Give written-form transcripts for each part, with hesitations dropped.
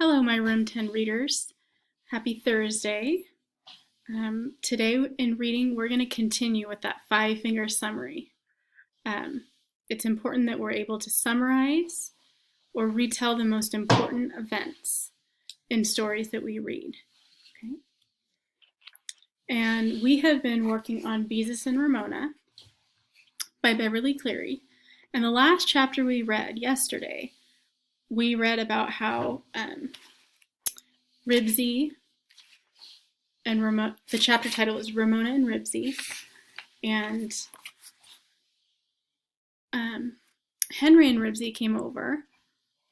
Hello, my Room 10 readers. Happy Thursday. Today in reading, we're going to continue with that five-finger summary. It's important that we're able to summarize or retell the most important events in stories that we read. Okay? And we have been working on Beezus and Ramona by Beverly Cleary. And the last chapter we read yesterday, we read about how Ribsy and Ramona, the chapter title is Ramona and Ribsy, and Henry and Ribsy came over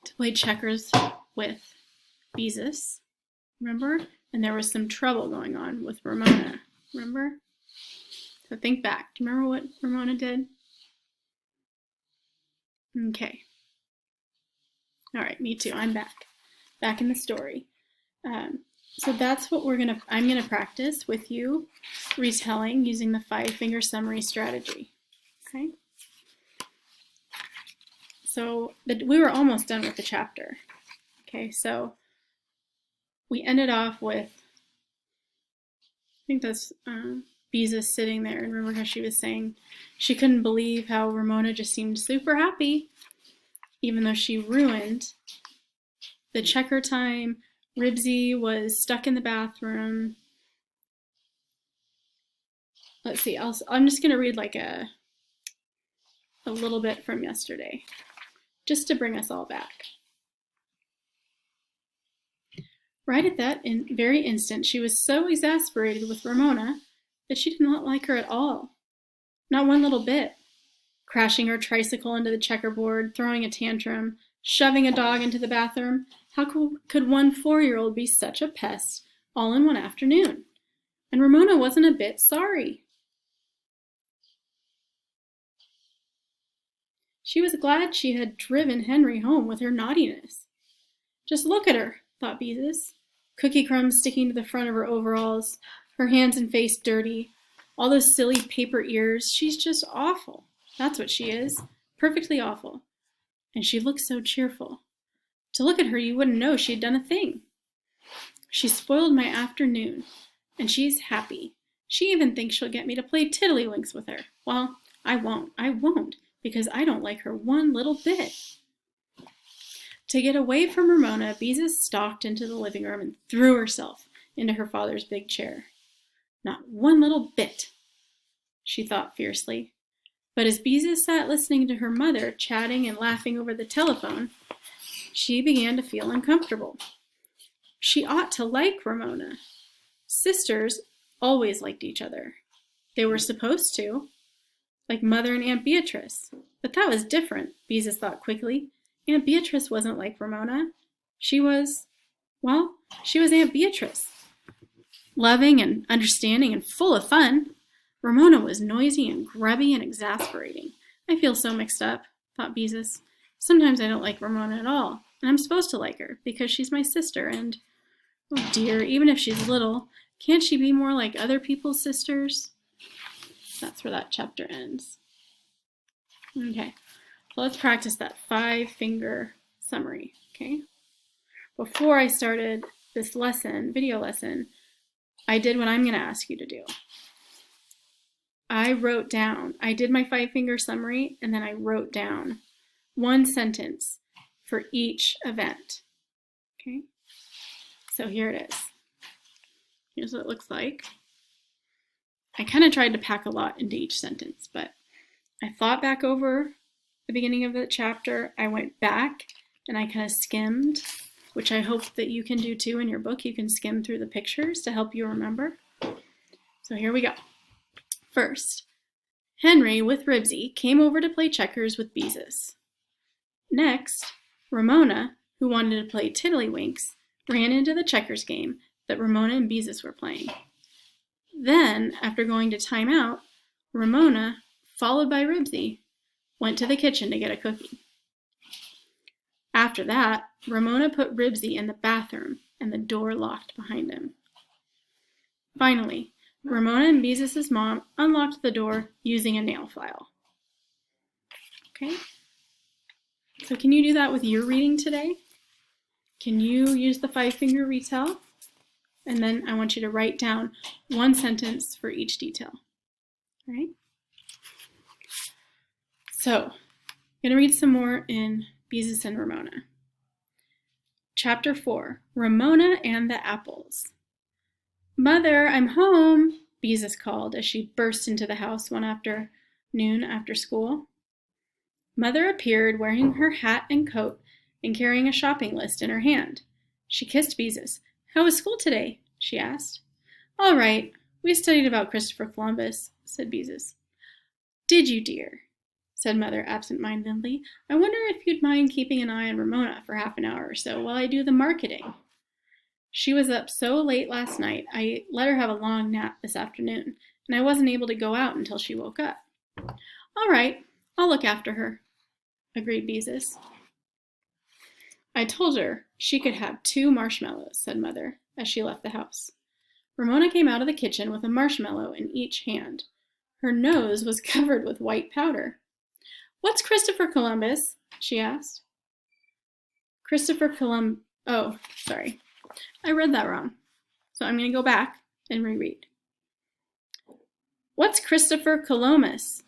to play checkers with Beezus, remember? And there was some trouble going on with Ramona, remember? So think back. Do you remember what Ramona did? Okay. All right, me too. I'm back in the story. So that's what I'm gonna practice with you, retelling using the five-finger summary strategy. Okay. So we were almost done with the chapter. Okay, so we ended off with, I think that's Beezus sitting there, and remember how she was saying she couldn't believe how Ramona just seemed super happy, even though she ruined the checker time. Ribsy was stuck in the bathroom. Let's see, I'm just going to read like a little bit from yesterday, just to bring us all back. Right at that very instant, she was so exasperated with Ramona that she did not like her at all. Not one little bit. Crashing her tricycle into the checkerboard, throwing a tantrum, shoving a dog into the bathroom. How could one 4-year-old be such a pest all in one afternoon? And Ramona wasn't a bit sorry. She was glad she had driven Henry home with her naughtiness. Just look at her, thought Beezus. Cookie crumbs sticking to the front of her overalls, her hands and face dirty, all those silly paper ears. She's just awful. That's what she is. Perfectly awful. And she looks so cheerful. To look at her, you wouldn't know she'd done a thing. She spoiled my afternoon, and she's happy. She even thinks she'll get me to play tiddlywinks with her. Well, I won't, because I don't like her one little bit. To get away from Ramona, Beezus stalked into the living room and threw herself into her father's big chair. Not one little bit, she thought fiercely. But as Beezus sat listening to her mother chatting and laughing over the telephone, she began to feel uncomfortable. She ought to like Ramona. Sisters always liked each other. They were supposed to, like Mother and Aunt Beatrice. But that was different, Beezus thought quickly. Aunt Beatrice wasn't like Ramona. She was Aunt Beatrice. Loving and understanding and full of fun. Ramona was noisy and grubby and exasperating. I feel so mixed up, thought Beezus. Sometimes I don't like Ramona at all, and I'm supposed to like her because she's my sister and, oh dear, even if she's little, can't she be more like other people's sisters? That's where that chapter ends. Okay, so let's practice that five-finger summary, okay? Before I started this video lesson, I did what I'm going to ask you to do. I did my five-finger summary, and then I wrote down one sentence for each event. Okay, so here it is. Here's what it looks like. I kind of tried to pack a lot into each sentence, but I thought back over the beginning of the chapter. I went back and I kind of skimmed, which I hope that you can do too in your book. You can skim through the pictures to help you remember. So here we go. First, Henry with Ribsy came over to play checkers with Beezus. Next, Ramona, who wanted to play tiddlywinks, ran into the checkers game that Ramona and Beezus were playing. Then, after going to time out, Ramona, followed by Ribsy, went to the kitchen to get a cookie. After that, Ramona put Ribsy in the bathroom and the door locked behind him. Finally, Ramona and Beezus' mom unlocked the door using a nail file. Okay? So can you do that with your reading today? Can you use the 5-finger retell? And then I want you to write down one sentence for each detail. All right? So, I'm going to read some more in Beezus and Ramona. Chapter 4, Ramona and the Apples. Mother, I'm home, Beezus called as she burst into the house one afternoon after school. Mother appeared wearing her hat and coat and carrying a shopping list in her hand. She kissed Beezus. How was school today? She asked. All right. We studied about Christopher Columbus, said Beezus. Did you, dear? Said Mother absent-mindedly. I wonder if you'd mind keeping an eye on Ramona for half an hour or so while I do the marketing. She was up so late last night, I let her have a long nap this afternoon, and I wasn't able to go out until she woke up. All right, I'll look after her, agreed Beezus. I told her she could have 2 marshmallows, said Mother, as she left the house. Ramona came out of the kitchen with a marshmallow in each hand. Her nose was covered with white powder. What's Christopher Columbus? She asked. Oh, sorry. I read that wrong. So I'm going to go back and reread. What's Christopher Columbus?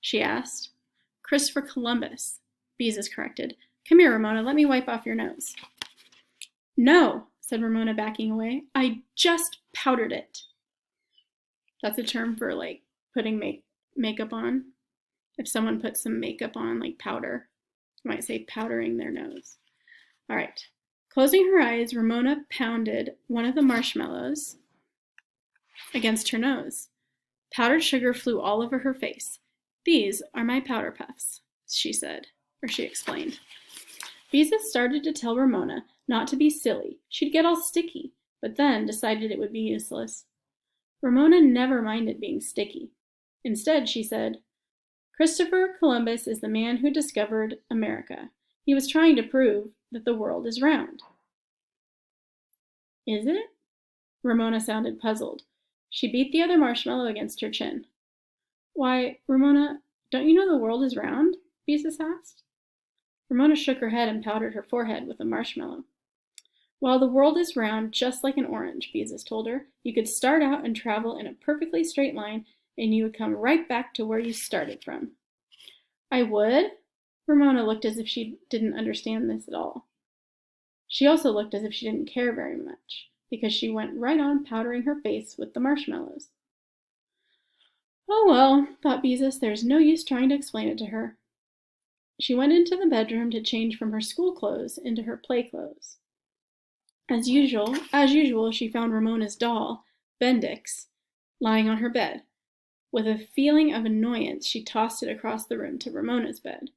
She asked. Christopher Columbus, Beezus corrected. Come here, Ramona. Let me wipe off your nose. No, said Ramona, backing away. I just powdered it. That's a term for, like, putting makeup on. If someone puts some makeup on, like powder, you might say powdering their nose. All right. Closing her eyes, Ramona pounded one of the marshmallows against her nose. Powdered sugar flew all over her face. These are my powder puffs, she said, or she explained. Beezus started to tell Ramona not to be silly. She'd get all sticky, but then decided it would be useless. Ramona never minded being sticky. Instead, she said, Christopher Columbus is the man who discovered America. He was trying to prove that the world is round. Is it? Ramona sounded puzzled. She beat the other marshmallow against her chin. Why, Ramona, don't you know the world is round? Beezus asked. Ramona shook her head and powdered her forehead with a marshmallow. Well, the world is round just like an orange, Beezus told her. You could start out and travel in a perfectly straight line, and you would come right back to where you started from. I would? Ramona looked as if she didn't understand this at all. She also looked as if she didn't care very much, because she went right on powdering her face with the marshmallows. Oh well, thought Beezus, there's no use trying to explain it to her. She went into the bedroom to change from her school clothes into her play clothes. As usual, she found Ramona's doll, Bendix, lying on her bed. With a feeling of annoyance, she tossed it across the room to Ramona's bed.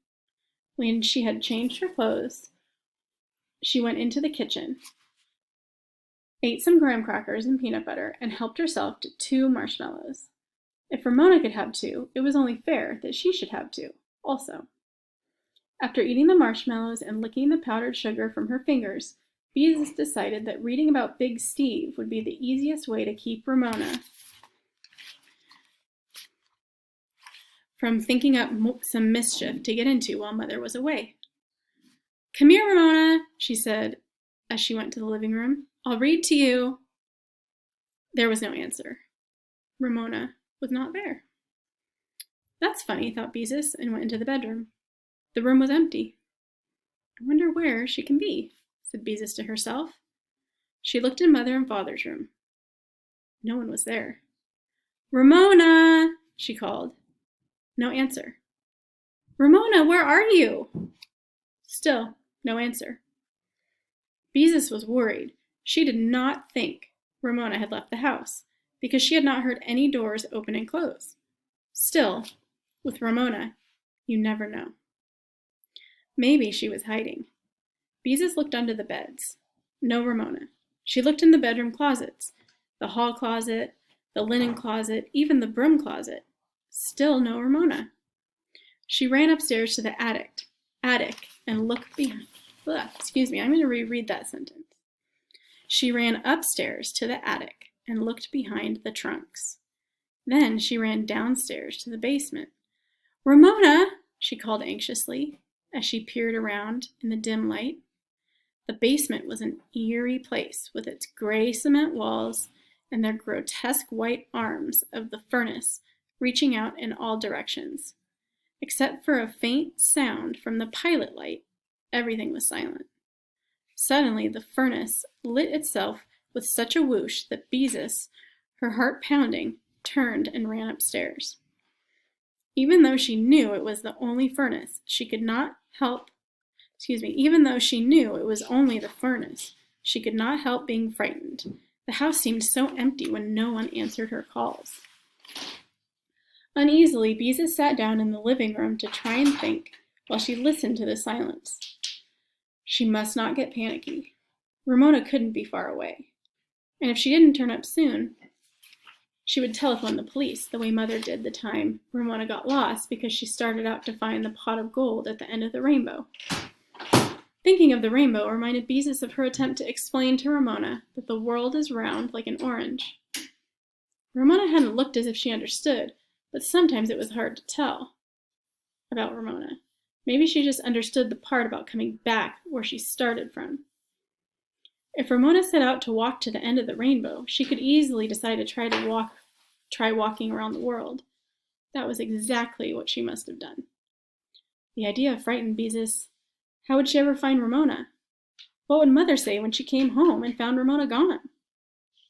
When she had changed her clothes, she went into the kitchen, ate some graham crackers and peanut butter, and helped herself to 2 marshmallows. If Ramona could have 2, it was only fair that she should have 2, also. After eating the marshmallows and licking the powdered sugar from her fingers, Beezus decided that reading about Big Steve would be the easiest way to keep Ramona from thinking up some mischief to get into while Mother was away. Come here, Ramona, she said as she went to the living room. I'll read to you. There was no answer. Ramona was not there. That's funny, thought Beezus, and went into the bedroom. The room was empty. I wonder where she can be, said Beezus to herself. She looked in Mother and Father's room. No one was there. Ramona, she called. No answer. Ramona, where are you? Still, no answer. Beezus was worried. She did not think Ramona had left the house, because she had not heard any doors open and close. Still, with Ramona, you never know. Maybe she was hiding. Beezus looked under the beds. No Ramona. She looked in the bedroom closets, the hall closet, the linen closet, even the broom closet. Still no Ramona. She ran upstairs to the attic and looked behind. I'm going to reread that sentence. She ran upstairs to the attic and looked behind the trunks. Then she ran downstairs to the basement. Ramona, she called anxiously as she peered around in the dim light. The basement was an eerie place with its gray cement walls and their grotesque white arms of the furnace reaching out in all directions. Except for a faint sound from the pilot light, everything was silent. Suddenly, the furnace lit itself with such a whoosh that Beezus, her heart pounding, turned and ran upstairs. Even though she knew it was the only furnace, she could not help, even though she knew it was only the furnace, she could not help being frightened. The house seemed so empty when no one answered her calls. Uneasily, Beezus sat down in the living room to try and think while she listened to the silence. She must not get panicky. Ramona couldn't be far away. And if she didn't turn up soon, she would telephone the police the way Mother did the time Ramona got lost because she started out to find the pot of gold at the end of the rainbow. Thinking of the rainbow reminded Beezus of her attempt to explain to Ramona that the world is round like an orange. Ramona hadn't looked as if she understood, but sometimes it was hard to tell about Ramona. Maybe she just understood the part about coming back where she started from. If Ramona set out to walk to the end of the rainbow, she could easily decide to try walking around the world. That was exactly what she must have done. The idea frightened Beezus. How would she ever find Ramona? What would Mother say when she came home and found Ramona gone?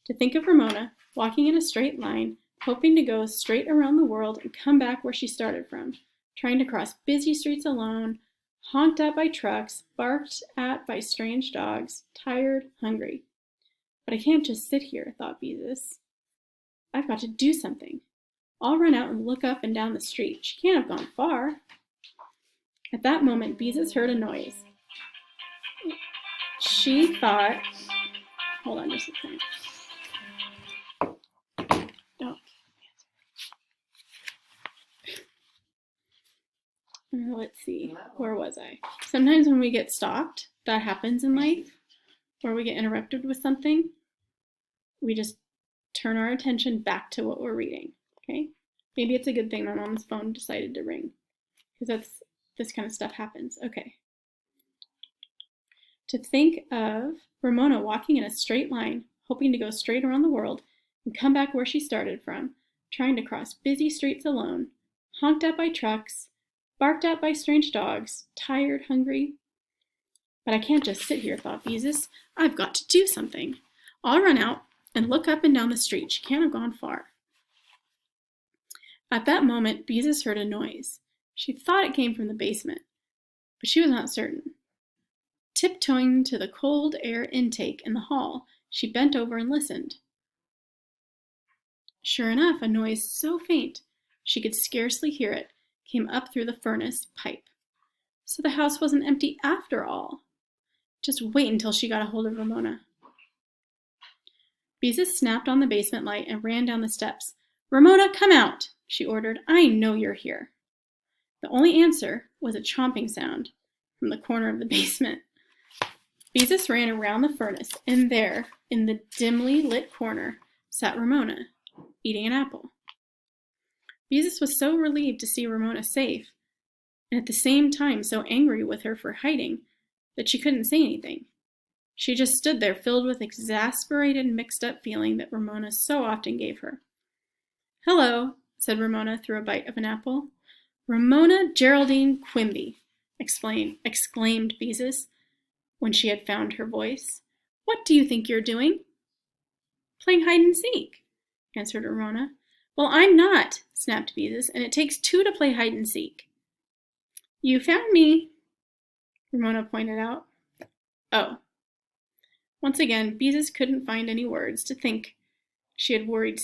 To think of Ramona walking in a straight line, hoping to go straight around the world and come back where she started from, trying to cross busy streets alone, honked at by trucks, barked at by strange dogs, tired, hungry. But I can't just sit here, thought Beezus. I've got to do something. I'll run out and look up and down the street. She can't have gone far. At that moment, Beezus heard a noise. She thought, hold on just a second. Let's see, where was I? Sometimes when we get stopped, that happens in life, or we get interrupted with something, we just turn our attention back to what we're reading, okay? Maybe it's a good thing my mom's phone decided to ring, because this kind of stuff happens. Okay. To think of Ramona walking in a straight line, hoping to go straight around the world and come back where she started from, trying to cross busy streets alone, honked at by trucks, barked at by strange dogs, tired, hungry. But I can't just sit here, thought Beezus. I've got to do something. I'll run out and look up and down the street. She can't have gone far. At that moment, Beezus heard a noise. She thought it came from the basement, but she was not certain. Tiptoeing to the cold air intake in the hall, she bent over and listened. Sure enough, a noise so faint she could scarcely hear it came up through the furnace pipe. So the house wasn't empty after all. Just wait until she got a hold of Ramona. Beezus snapped on the basement light and ran down the steps. Ramona, come out, she ordered. I know you're here. The only answer was a chomping sound from the corner of the basement. Beezus ran around the furnace, and there, in the dimly lit corner, sat Ramona, eating an apple. Beezus was so relieved to see Ramona safe, and at the same time so angry with her for hiding, that she couldn't say anything. She just stood there filled with exasperated, mixed-up feeling that Ramona so often gave her. Hello, said Ramona through a bite of an apple. Ramona Geraldine Quimby, exclaimed Beezus, when she had found her voice. What do you think you're doing? Playing hide and seek, answered Ramona. Well, I'm not, snapped Beezus, and it takes two to play hide and seek. You found me, Ramona pointed out. Oh. Once again, Beezus couldn't find any words to think she had worried.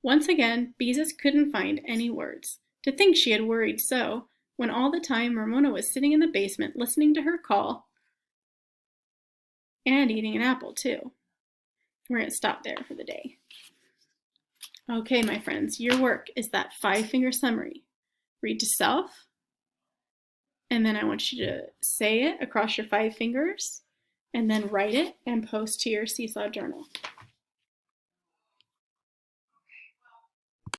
Once again, Beezus couldn't find any words to think she had worried so, when all the time Ramona was sitting in the basement listening to her call and eating an apple, too. We're going to stop there for the day. Okay, my friends, your work is that 5-finger summary. Read to self, and then I want you to say it across your 5 fingers, and then write it and post to your Seesaw journal.